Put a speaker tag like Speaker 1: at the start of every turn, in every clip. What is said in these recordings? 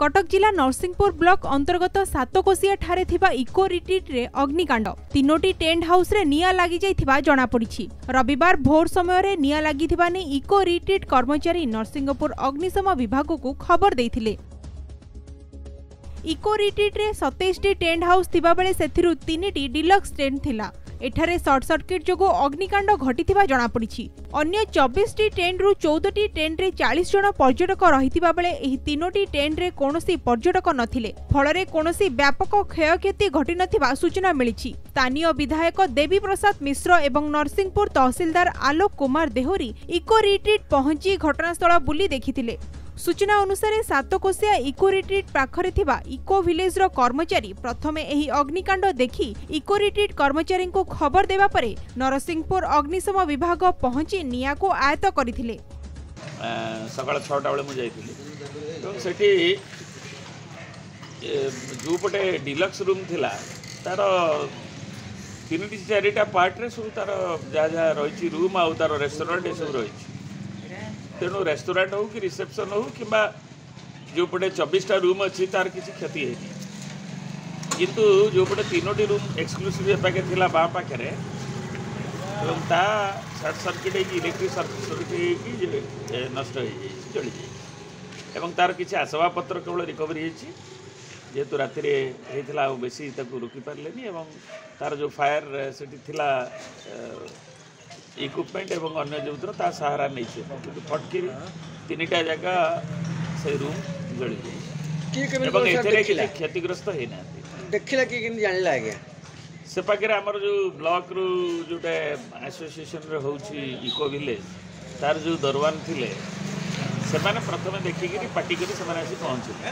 Speaker 1: कटक जिला नरसिंहपुर ब्लॉक अंतर्गत सातकोशिया ठारे थिबा इको रिट्रीट रे अग्निकांड तीनोटी टेंट हाउस रे निया लागि जाइथिबा जणा पड़िछि। रविवार भोर समय रे निया लागिथिबा नै इको रिट्रीट कर्मचारी नरसिंहपुर अग्निशम विभाग को खबर देइथिले। इको रिट्रीट रे 27 टी टेंट हाउस थिबा बेले सेथिरु 3 टी डिलक्स टेंट थिला। एठारे शॉर्ट सर्किट जोगो अग्निकांड घटिथिबा जणा पड़िछि। अन्य 24 टी टेंट रु 14 टी टेंट रे 40 जण पर्यटक रहिथिबा बेले एही तीनोटी टेंट रे कोनोसी पर्यटक नथिले। फलरे कोनोसी व्यापक क्षयक्षति घटि नथिबा सूचना मिलिछि। स्थानीय विधायक देवी प्रसाद मिश्र एवं नरसिंहपुर तहसीलदार आलोक कुमार देहोरी इको रिट्रीट पहुंची घटनास्थल बुली देखिथिले। सूचना अनुसार सातकोशिया इको रिट्रीट पाखरे थिबा इको विलेज रो कर्मचारी प्रथमे एही अग्निकांड देखि इको रिट्रीट कर्मचारी को खबर देबा परे नरसिंहपुर अग्निशम विभाग पहुंची निया को आयत्त करिथिले।
Speaker 2: सकाळ 6टा बेले मु जाइथिली तो सेठी जो पटे डिलक्स रूम थिला तार 3-4टा पार्ट रे सब तार जा जा रहिछि रूम आ तार रेस्टोरेंट सब रहिछि। तेणु रेस्टोरेंट हो कि रिसेप्शन हो कि जो पटे 24टा रूम अच्छी तार किसी क्षति है किंतु जो पटे 3टी रूम एक्सक्लूसिव पाखे थिला बा पाखे एवं ता शॉर्ट सर्किट इलेक्ट्रिक सर्किट नष्ट हो जली जाए एवं तार किसी आसवाबपत्र केवल रिकवरी होती जेहेतु राति होता बेसी रोकी पारे एवं तार जो फायर से इक्विपमेंट एवं अन्य जो ता सहारा नहीं फटकी 3टा जगह से रूम जली जाए क्षतिग्रस्त होना
Speaker 3: देखला कि जानला आज्ञा
Speaker 2: से पाखे आमर जो ब्लॉक रु जोटा एसोसिएशन रे होची इको विलेज तार जो दरवान थिले से माने प्रथम देखिक पार्टी करी से माने पहुँचले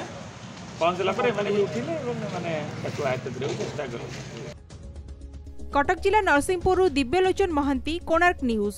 Speaker 2: पहुँचला पर माने उठिले माने ताको आयत्त करने चेष्टा कले।
Speaker 1: कटक जिला नरसिंहपुर दिव्यलोचन महांती कोणार्क न्यूज।